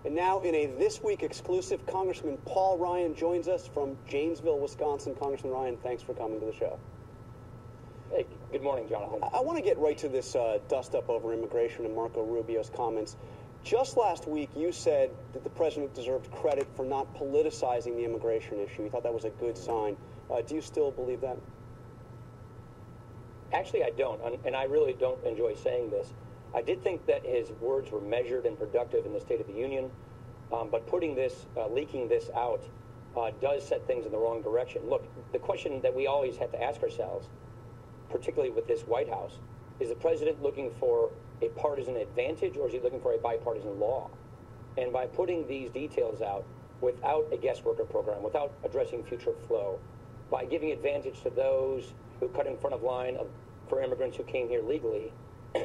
And now, in a This Week exclusive, Congressman Paul Ryan joins us from Janesville, Wisconsin. Congressman Ryan, thanks for coming to the show. Hey, good morning, Jonathan. I want to get right to this dust-up over immigration and Marco Rubio's comments. Just last week, you said that the president deserved credit for not politicizing the immigration issue. You thought that was a good sign. Do you still believe that? Actually, I don't, and I really don't enjoy saying this. I did think that his words were measured and productive in the State of the Union, but putting this, leaking this out, does set things in the wrong direction. Look, the question that we always have to ask ourselves, particularly with this White House, is the president looking for a partisan advantage, or is he looking for a bipartisan law? And by putting these details out without a guest worker program, without addressing future flow, by giving advantage to those who cut in front of line for immigrants who came here legally,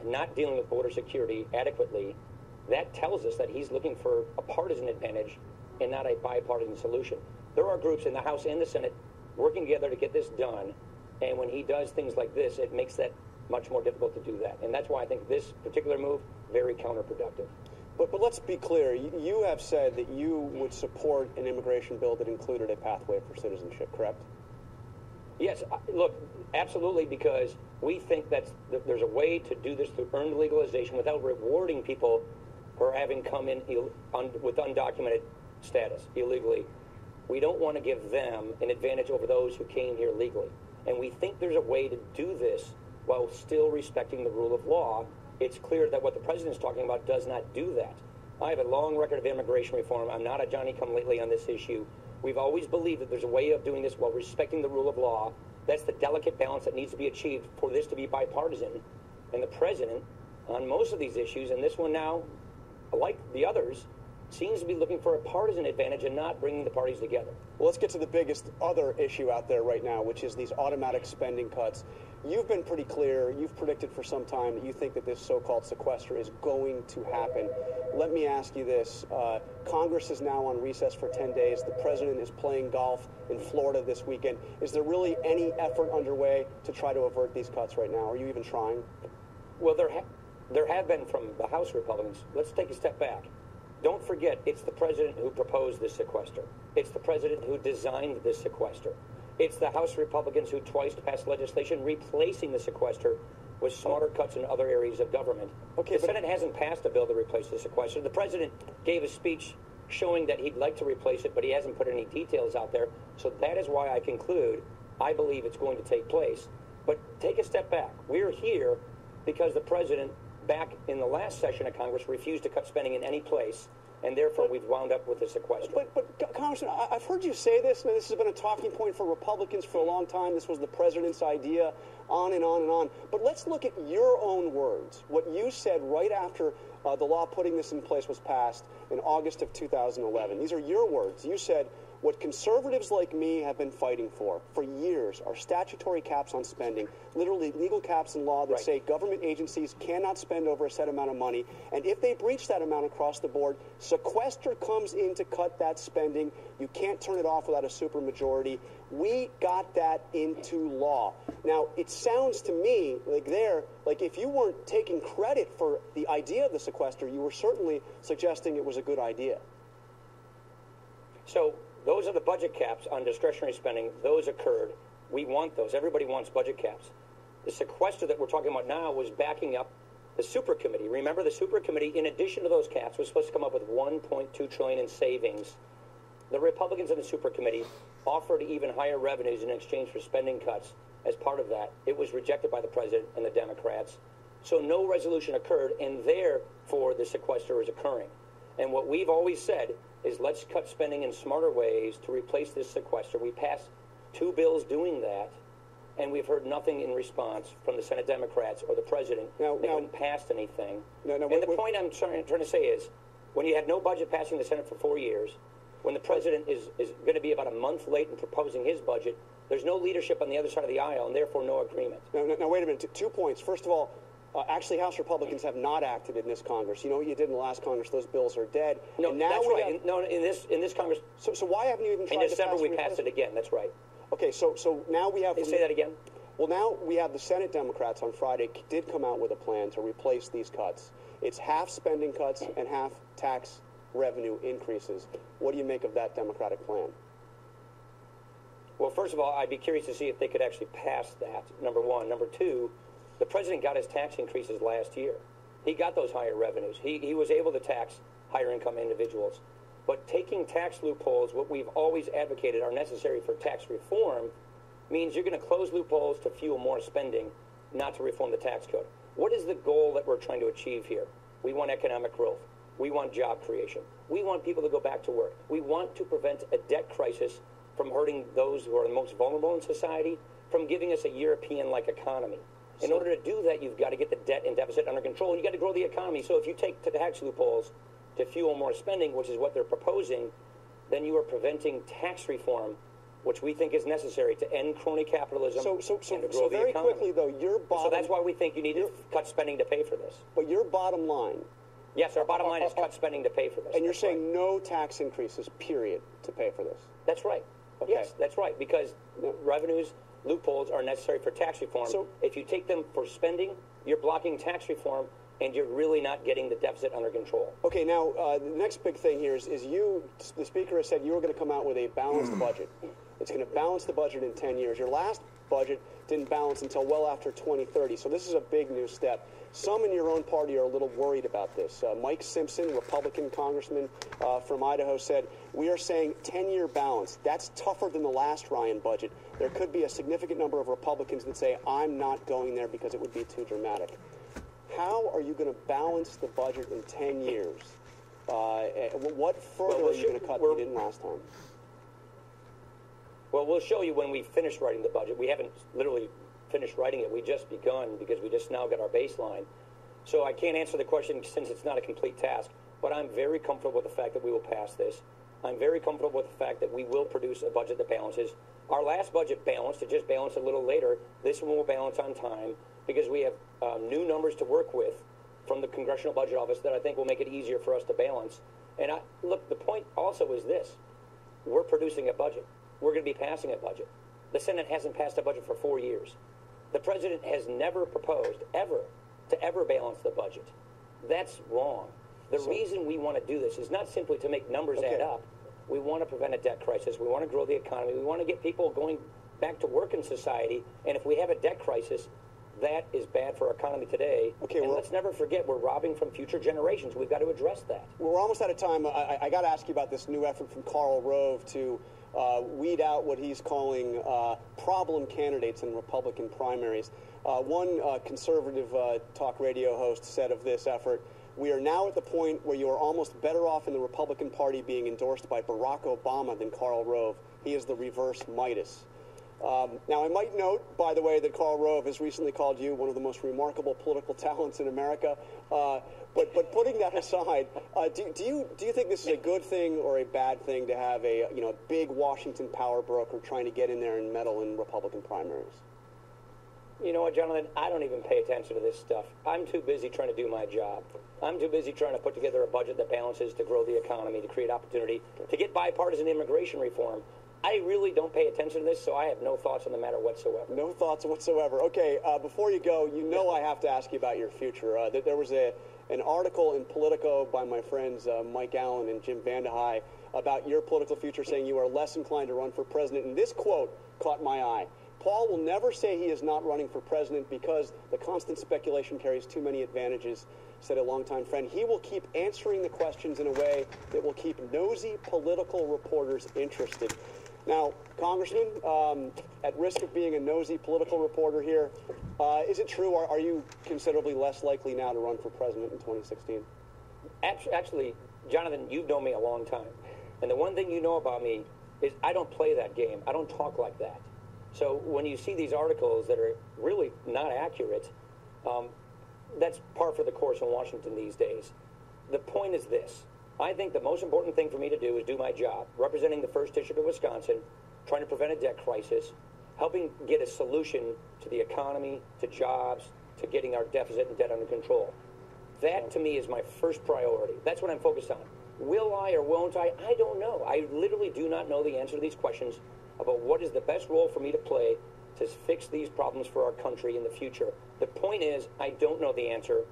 not dealing with border security adequately, that tells us that he's looking for a partisan advantage and not a bipartisan solution. There are groups in the House and the Senate working together to get this done, and when he does things like this, it makes that much more difficult to do that. And that's why I think this particular move, very counterproductive. But let's be clear. You have said that you would support an immigration bill that included a pathway for citizenship, correct? Yes, look, absolutely, because we think that there's a way to do this through earned legalization without rewarding people for having come in with undocumented status illegally. We don't want to give them an advantage over those who came here legally. And we think there's a way to do this while still respecting the rule of law. It's clear that what the president's talking about does not do that. I have a long record of immigration reform. I'm not a Johnny-come-lately on this issue. We've always believed that there's a way of doing this while respecting the rule of law. That's the delicate balance that needs to be achieved for this to be bipartisan. And the president, on most of these issues, and this one now, like the others, seems to be looking for a partisan advantage and not bringing the parties together. Well, let's get to the biggest other issue out there right now, which is these automatic spending cuts. You've been pretty clear. You've predicted for some time that you think that this so-called sequester is going to happen. Let me ask you this. Congress is now on recess for 10 days. The president is playing golf in Florida this weekend. Is there really any effort underway to try to avert these cuts right now? Are you even trying? Well, there have been from the House Republicans. Let's take a step back. Don't forget, it's the president who proposed this sequester. It's the president who designed this sequester. It's the House Republicans who twice passed legislation replacing the sequester with smarter cuts in other areas of government. Okay, the Senate hasn't passed a bill to replace the sequester. The president gave a speech showing that he'd like to replace it, but he hasn't put any details out there. So that is why I conclude I believe it's going to take place. But take a step back. We're here because the president, back in the last session of Congress, refused to cut spending in any place, and therefore we've wound up with a sequester. But Congressman, I've heard you say this, and this has been a talking point for Republicans for a long time. This was the president's idea, on and on and on. But let's look at your own words, what you said right after the law putting this in place was passed in August of 2011. These are your words. You said, what conservatives like me have been fighting for years are statutory caps on spending, literally legal caps in law that say government agencies cannot spend over a set amount of money, and if they breach that amount across the board, sequester comes in to cut that spending. You can't turn it off without a supermajority. We got that into law. Now, it sounds to me like if you weren't taking credit for the idea of the sequester, you were certainly suggesting it was a good idea. So those are the budget caps on discretionary spending. Those occurred. We want those. Everybody wants budget caps. The sequester that we're talking about now was backing up the super committee. Remember, the super committee, in addition to those caps, was supposed to come up with $1.2 trillion in savings. The Republicans in the super committee offered even higher revenues in exchange for spending cuts. As part of that, it was rejected by the president and the Democrats. So no resolution occurred, and therefore the sequester is occurring. And what we've always said is let's cut spending in smarter ways to replace this sequester. We passed 2 bills doing that, and we've heard nothing in response from the Senate Democrats or the president. They haven't passed anything. And the point I'm trying to say is, when you had no budget passing the Senate for 4 years, when the president is going to be about a month late in proposing his budget, there's no leadership on the other side of the aisle, and therefore no agreement. Now wait a minute. 2 points. First of all, actually, House Republicans have not acted in this Congress. You know what you did in the last Congress? Those bills are dead. No, that's right. In this Congress. So why haven't you even tried in December we passed it again? That's right. Okay, so now we have. Say that again. Well, now we have the Senate Democrats on Friday did come out with a plan to replace these cuts. It's half spending cuts and half tax revenue increases. What do you make of that Democratic plan? Well, first of all, I'd be curious to see if they could actually pass that, number one. Number two, the president got his tax increases last year. He got those higher revenues. He was able to tax higher income individuals. But taking tax loopholes, what we've always advocated are necessary for tax reform, means you're going to close loopholes to fuel more spending, not to reform the tax code. What is the goal that we're trying to achieve here? We want economic growth. We want job creation. We want people to go back to work. We want to prevent a debt crisis from hurting those who are the most vulnerable in society, from giving us a European-like economy. In order to do that, you've got to get the debt and deficit under control. You've got to grow the economy. So if you take tax loopholes to fuel more spending, which is what they're proposing, then you are preventing tax reform, which we think is necessary to end crony capitalism and to grow the economy. So very quickly, though, So that's why we think you need to cut spending to pay for this. But your bottom line... Yes, our bottom line is cut spending to pay for this. And you're saying no tax increases, period, to pay for this? That's right. Okay. Yes, that's right, because revenues, loopholes are necessary for tax reform. So if you take them for spending, you're blocking tax reform, and you're really not getting the deficit under control. Okay, now, the next big thing here is the Speaker has said you were going to come out with a balanced budget. It's going to balance the budget in 10 years. Your last budget didn't balance until well after 2030, so this is a big new step. Some in your own party are a little worried about this. Mike Simpson, Republican congressman from Idaho, said, "We are saying 10-year balance. That's tougher than the last Ryan budget. There could be a significant number of Republicans that say, I'm not going there because it would be too dramatic." How are you going to balance the budget in 10 years? What further are you going to cut that you didn't last time? Well, we'll show you when we finish writing the budget. We haven't literally finished writing it. We just begun because we just now got our baseline. So I can't answer the question since it's not a complete task, but I'm very comfortable with the fact that we will pass this. I'm very comfortable with the fact that we will produce a budget that balances. Our last budget balanced. It just balanced a little later. This one will balance on time because we have new numbers to work with from the Congressional Budget Office that I think will make it easier for us to balance. And look, the point also is this. We're producing a budget. We're going to be passing a budget. The Senate hasn't passed a budget for 4 years. The president has never proposed, ever, to ever balance the budget. That's wrong. The reason we want to do this is not simply to make numbers add up. We want to prevent a debt crisis. We want to grow the economy. We want to get people going back to work in society. And if we have a debt crisis, that is bad for our economy today. Okay, and let's never forget, we're robbing from future generations. We've got to address that. Well, we're almost out of time. I got to ask you about this new effort from Karl Rove to weed out what he's calling problem candidates in Republican primaries. One conservative talk radio host said of this effort, "We are now at the point where you are almost better off in the Republican Party being endorsed by Barack Obama than Karl Rove. He is the reverse Midas." Now, I might note, by the way, that Karl Rove has recently called you one of the most remarkable political talents in America. But putting that aside, do you think this is a good thing or a bad thing to have a big Washington power broker trying to get in there and meddle in Republican primaries? You know what, Jonathan? I don't even pay attention to this stuff. I'm too busy trying to do my job. I'm too busy trying to put together a budget that balances to grow the economy, to create opportunity, to get bipartisan immigration reform. I really don't pay attention to this, so I have no thoughts on the matter whatsoever. No thoughts whatsoever. Okay, before you go, I have to ask you about your future. There was an article in Politico by my friends Mike Allen and Jim Vandehei about your political future, saying you are less inclined to run for president. And this quote caught my eye. "Paul will never say he is not running for president because the constant speculation carries too many advantages," said a longtime friend. "He will keep answering the questions in a way that will keep nosy political reporters interested." Now, Congressman, at risk of being a nosy political reporter here, is it true, are you considerably less likely now to run for president in 2016? Actually, Jonathan, you've known me a long time. And the one thing you know about me is I don't play that game. I don't talk like that. So when you see these articles that are really not accurate, that's par for the course in Washington these days. The point is this. I think the most important thing for me to do is do my job, representing the 1st District of Wisconsin, trying to prevent a debt crisis, helping get a solution to the economy, to jobs, to getting our deficit and debt under control. That, to me, is my first priority. That's what I'm focused on. Will I or won't I? I don't know. I literally do not know the answer to these questions about what is the best role for me to play to fix these problems for our country in the future. The point is, I don't know the answer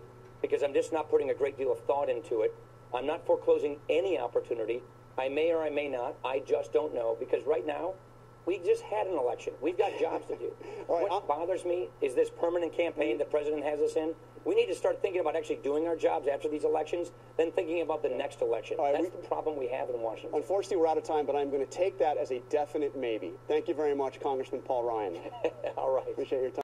because I'm just not putting a great deal of thought into it. I'm not foreclosing any opportunity. I may or I may not. I just don't know, because right now, we just had an election. We've got jobs to do. What bothers me is this permanent campaign the president has us in. We need to start thinking about actually doing our jobs after these elections, then thinking about the next election. That's the problem we have in Washington. Unfortunately, we're out of time, but I'm going to take that as a definite maybe. Thank you very much, Congressman Paul Ryan. All right. Appreciate your time.